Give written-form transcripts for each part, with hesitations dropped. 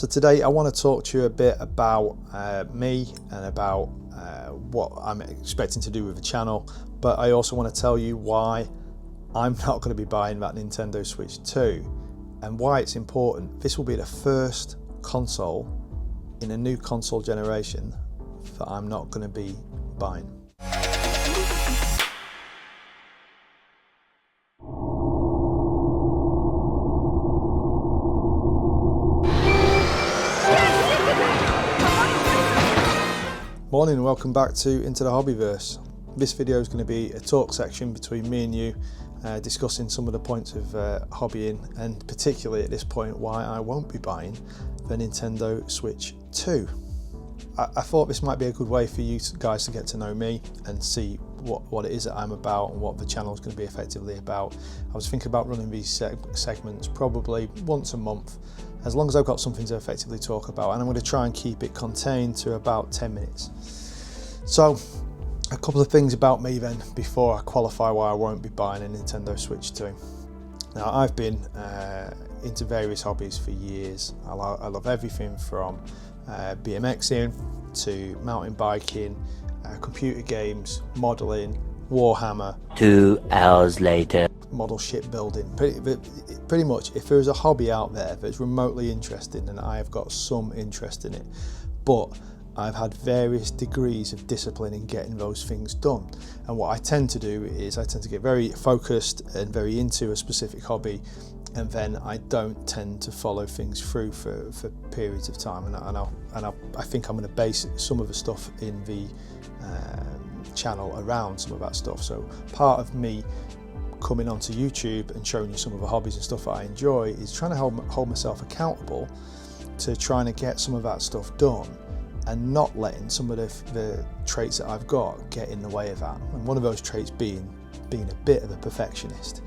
So today I want to talk to you a bit about me and about what I'm expecting to do with the channel, but I also want to tell you why I'm not going to be buying that Nintendo Switch 2 and why it's important. This will be the first console in a new console generation that I'm not going to be buying. Morning and welcome back to Into the Hobbyverse. This video is going to be a talk section between me and you, discussing some of the points of hobbying, and particularly at this point why I won't be buying the Nintendo Switch 2. I thought this might be a good way for you guys to get to know me and see what it is that I'm about and what the channel is going to be effectively about. I was thinking about running these segments probably once a month, as long as I've got something to effectively talk about, and I'm going to try and keep it contained to about 10 minutes. So, a couple of things about me then before I qualify why I won't be buying a Nintendo Switch 2. Now, I've been into various hobbies for years. I love everything from BMXing to mountain biking, computer games, modelling, Warhammer. 2 hours later. Model ship building. Pretty much, if there is a hobby out there that's remotely interesting, and I have got some interest in it, but I've had various degrees of discipline in getting those things done. And what I tend to do is I tend to get very focused and very into a specific hobby, and then I don't tend to follow things through for periods of time. And I think I'm going to base some of the stuff in the channel around some of that stuff. So part of me coming onto YouTube and showing you some of the hobbies and stuff that I enjoy is trying to hold myself accountable to trying to get some of that stuff done and not letting some of the traits that I've got get in the way of that. And one of those traits being a bit of a perfectionist.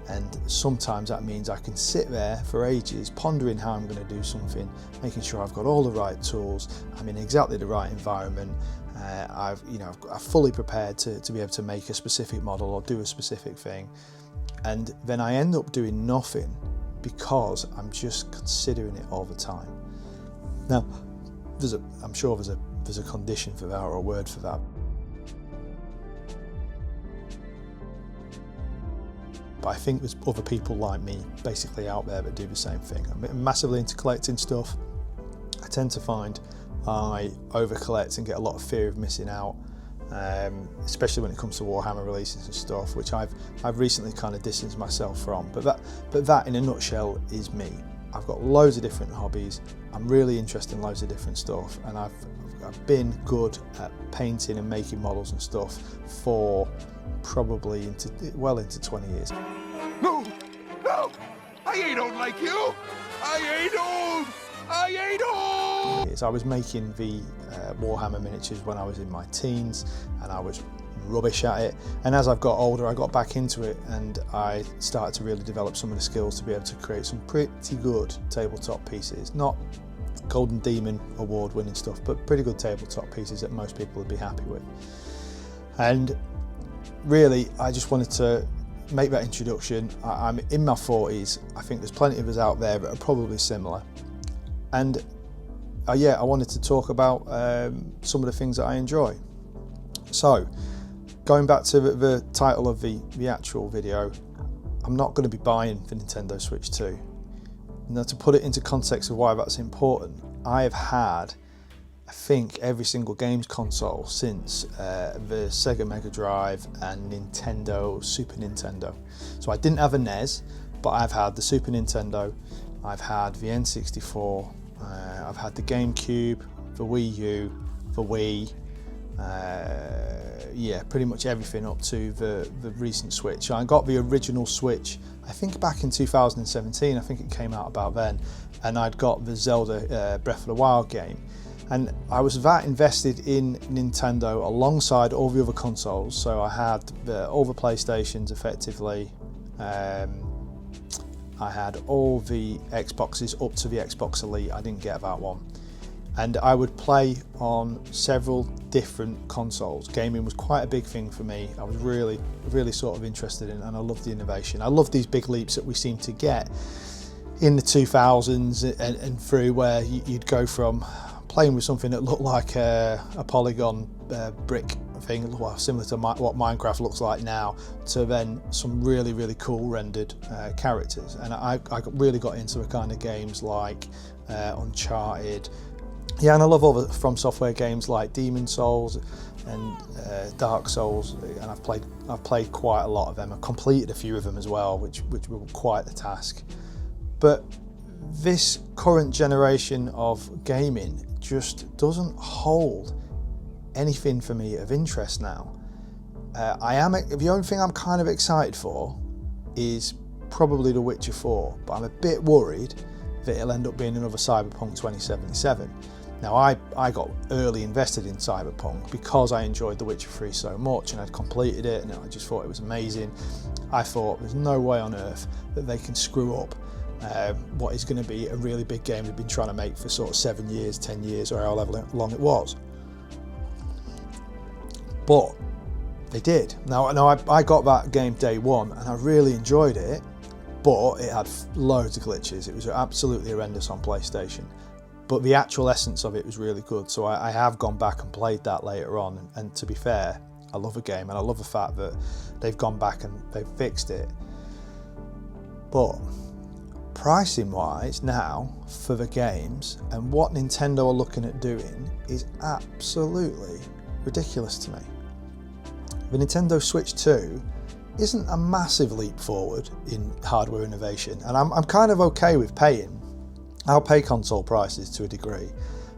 And sometimes that means I can sit there for ages pondering how I'm going to do something, making sure I've got all the right tools, I'm in exactly the right environment, I'm fully prepared to be able to make a specific model or do a specific thing, and then I end up doing nothing because I'm just considering it all the time. Now, I'm sure there's a condition for that or a word for that. But I think there's other people like me basically out there that do the same thing. I'm massively into collecting stuff. I tend to find I over collect and get a lot of fear of missing out, especially when it comes to Warhammer releases and stuff, which I've recently kind of distanced myself from. But that in a nutshell is me. I've got loads of different hobbies. I'm really interested in loads of different stuff, and I've been good at painting and making models and stuff for probably into 20 years. No, I ain't old like you. I ain't old. I was making the Warhammer miniatures when I was in my teens, and I was rubbish at it. And as I've got older, I got back into it, and I started to really develop some of the skills to be able to create some pretty good tabletop pieces. Not Golden Demon award-winning stuff, but pretty good tabletop pieces that most people would be happy with. And really, I just wanted to make that introduction. I'm in my 40s. I think there's plenty of us out there that are probably similar. And I wanted to talk about some of the things that I enjoy. So, going back to the title of the actual video, I'm not going to be buying the Nintendo Switch 2. Now, to put it into context of why that's important, I have had, I think, every single games console since the Sega Mega Drive and Nintendo Super Nintendo. So I didn't have a NES, but I've had the Super Nintendo, I've had the N64, I've had the GameCube, the Wii U, the Wii, pretty much everything up to the recent Switch. I got the original Switch, I think back in 2017, I think it came out about then, and I'd got the Zelda Breath of the Wild game. And I was that invested in Nintendo alongside all the other consoles. So I had all the PlayStations effectively. I had all the Xboxes up to the Xbox Elite. I didn't get that one. And I would play on several different consoles. Gaming was quite a big thing for me. I was really sort of interested in, and I loved the innovation. I love these big leaps that we seem to get in the 2000s and through, where you'd go from playing with something that looked like a polygon brick thing, well, similar to what Minecraft looks like now, to then some really, really cool rendered characters. And I really got into the kind of games like Uncharted. Yeah, and I love all the From Software games like Demon Souls and Dark Souls, and I've played quite a lot of them. I've completed a few of them as well, which were quite the task. But this current generation of gaming just doesn't hold anything for me of interest now. The only thing I'm kind of excited for is probably The Witcher 4, but I'm a bit worried that it'll end up being another Cyberpunk 2077. Now, I got early invested in Cyberpunk because I enjoyed The Witcher 3 so much, and I'd completed it, and I just thought it was amazing. I thought there's no way on earth that they can screw up what is going to be a really big game they've been trying to make for sort of 7 years, 10 years, or however long it was. But they did. Now I got that game day one, and I really enjoyed it, but it had loads of glitches. It was absolutely horrendous on PlayStation. But the actual essence of it was really good, so I have gone back and played that later on, and to be fair, I love the game, and I love the fact that they've gone back and they've fixed it. But pricing wise now for the games and what Nintendo are looking at doing is absolutely ridiculous to me. The Nintendo Switch 2 isn't a massive leap forward in hardware innovation, and I'm kind of okay with paying. I'll pay console prices to a degree,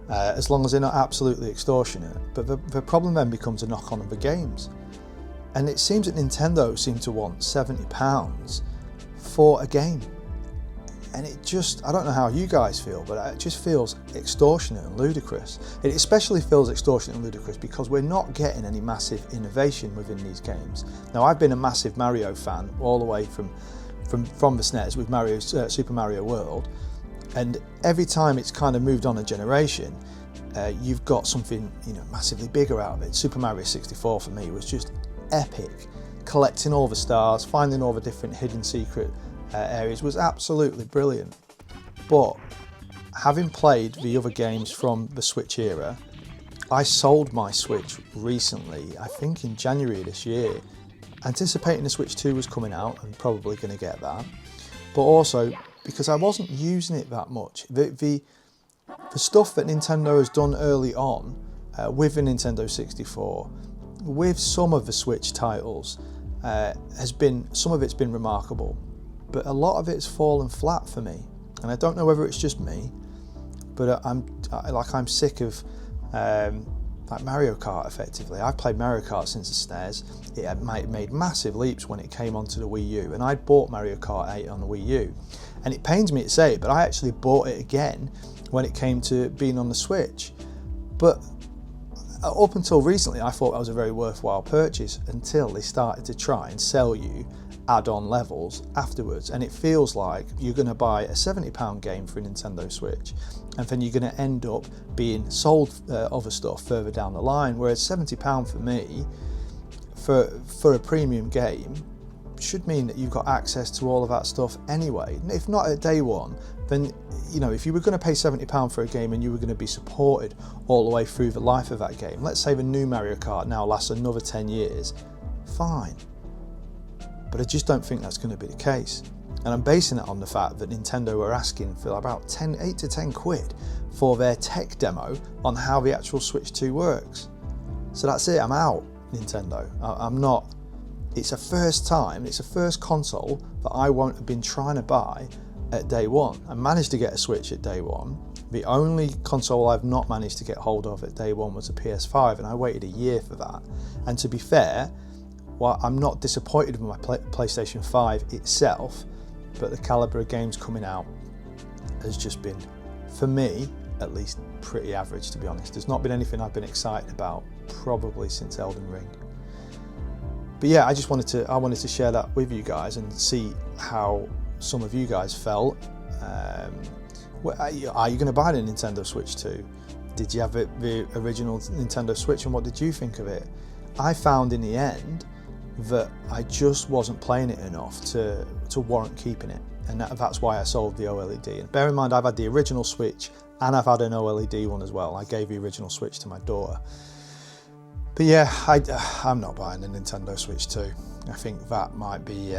as long as they're not absolutely extortionate. But the problem then becomes a knock-on of the games. And it seems that Nintendo seem to want £70 for a game. And it just, I don't know how you guys feel, but it just feels extortionate and ludicrous. It especially feels extortionate and ludicrous because we're not getting any massive innovation within these games. Now, I've been a massive Mario fan all the way from the SNES with Super Mario World. And every time it's kind of moved on a generation, you've got something, massively bigger out of it. Super Mario 64 for me was just epic. Collecting all the stars, finding all the different hidden secret areas was absolutely brilliant. But having played the other games from the Switch era, I sold my Switch recently, I think in January this year, anticipating the Switch 2 was coming out and probably going to get that. But also because I wasn't using it that much. The stuff that Nintendo has done early on with the Nintendo 64, with some of the Switch titles, some of it's been remarkable, but a lot of it's fallen flat for me. And I don't know whether it's just me, but I'm sick of Mario Kart. Effectively, I've played Mario Kart since the SNES. It had made massive leaps when it came onto the Wii U, and I bought Mario Kart 8 on the Wii U. And it pains me to say it, but I actually bought it again when it came to being on the Switch. But up until recently, I thought that was a very worthwhile purchase until they started to try and sell you add-on levels afterwards. And it feels like you're going to buy a £70 game for a Nintendo Switch, and then you're going to end up being sold other stuff further down the line. Whereas £70 for me, for a premium game, should mean that you've got access to all of that stuff anyway. If not at day one, then if you were going to pay £70 for a game and you were going to be supported all the way through the life of that game, let's say the new Mario Kart now lasts another 10 years, fine. But I just don't think that's going to be the case. And I'm basing it on the fact that Nintendo are asking for about 8 to 10 quid for their tech demo on how the actual Switch 2 works. So that's it, I'm out, Nintendo. I'm not. It's a first console that I won't have been trying to buy at day one. I managed to get a Switch at day one. The only console I've not managed to get hold of at day one was a PS5, and I waited a year for that. And to be fair, while I'm not disappointed with my PlayStation 5 itself, but the calibre of games coming out has just been, for me at least, pretty average, to be honest. There's not been anything I've been excited about probably since Elden Ring. But yeah, I wanted to share that with you guys and see how some of you guys felt. Are you going to buy the Nintendo Switch 2? Did you have the original Nintendo Switch, and what did you think of it? I found in the end that I just wasn't playing it enough to warrant keeping it. and that's why I sold the OLED. And bear in mind, I've had the original Switch and I've had an OLED one as well. I gave the original Switch to my daughter. But yeah, I'm not buying a Nintendo Switch 2. I think that might be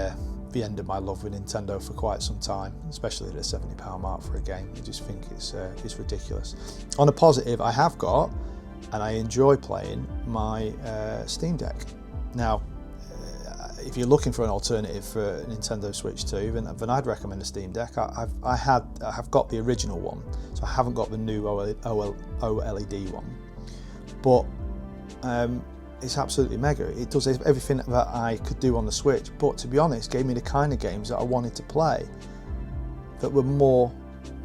the end of my love with Nintendo for quite some time, especially at the £70 mark for a game. I just think it's ridiculous. On a positive, I have got, and I enjoy playing, my Steam Deck. Now, if you're looking for an alternative for Nintendo Switch 2, then I'd recommend a Steam Deck. I have got the original one, so I haven't got the new OLED one, but it's absolutely mega. It does everything that I could do on the Switch, but to be honest, gave me the kind of games that I wanted to play that were more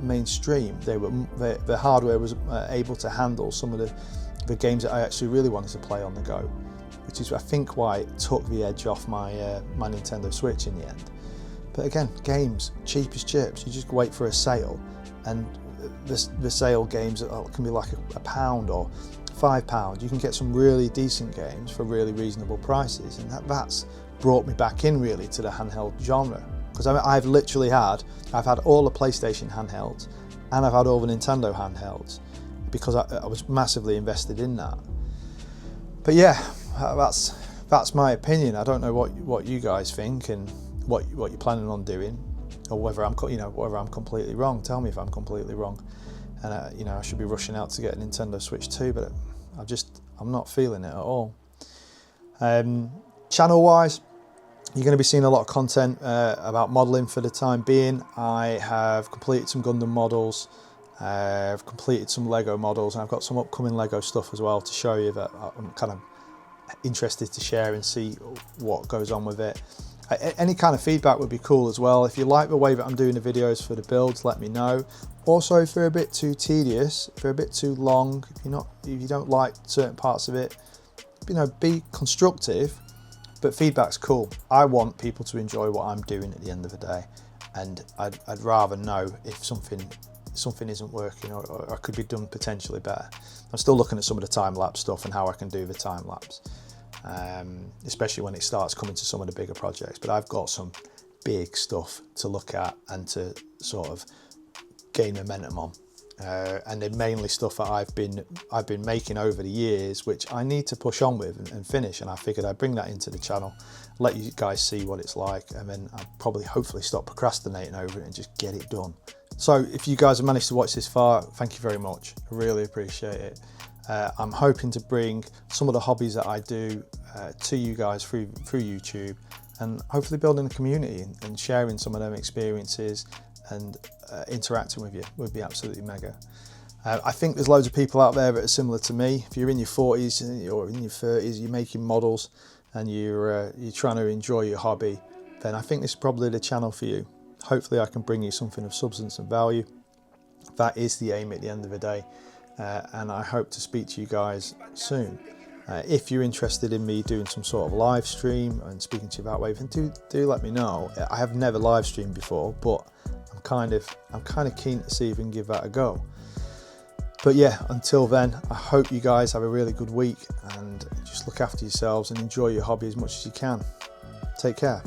mainstream. The hardware was able to handle some of the games that I actually really wanted to play on the go, which is I think why it took the edge off my Nintendo Switch in the end. But again, games, cheap as chips. You just wait for a sale, and the sale games can be like £1 or £5. You can get some really decent games for really reasonable prices, and that's brought me back in really to the handheld genre. Because I've had all the PlayStation handhelds, and I've had all the Nintendo handhelds, because I was massively invested in that. But yeah, that's my opinion. I don't know what you guys think and what you're planning on doing, or whether I'm completely wrong. Tell me if I'm completely wrong, and I should be rushing out to get a Nintendo Switch 2, but I'm not feeling it at all. Channel wise, you're going to be seeing a lot of content about modelling for the time being. I have completed some Gundam models, I've completed some Lego models, and I've got some upcoming Lego stuff as well to show you that I'm kind of interested to share and see what goes on with it. Any kind of feedback would be cool as well. If you like the way that I'm doing the videos for the builds, let me know. Also, if they're a bit too tedious, if they're a bit too long, if you don't like certain parts of it, be constructive, but feedback's cool. I want people to enjoy what I'm doing at the end of the day, and I'd rather know if something isn't working or could be done potentially better. I'm still looking at some of the time-lapse stuff and how I can do the time-lapse, especially when it starts coming to some of the bigger projects. But I've got some big stuff to look at and to sort of gain momentum on, and they're mainly stuff that I've been making over the years, which I need to push on with and finish. And I figured I'd bring that into the channel, let you guys see what it's like, and then I'd hopefully stop procrastinating over it and just get it done. So if you guys have managed to watch this far, thank you very much. I really appreciate it. I'm hoping to bring some of the hobbies that I do to you guys through YouTube, and hopefully building a community and sharing some of them experiences and interacting with you would be absolutely mega. I think there's loads of people out there that are similar to me. If you're in your 40s or in your 30s, you're making models and you're trying to enjoy your hobby, then I think this is probably the channel for you. Hopefully I can bring you something of substance and value. That is the aim at the end of the day, and I hope to speak to you guys soon. If you're interested in me doing some sort of live stream and speaking to you about Wave, then do let me know. I have never live streamed before, but I'm kind of keen to see if we can give that a go. But yeah, until then, I hope you guys have a really good week, and just look after yourselves and enjoy your hobby as much as you can. Take care.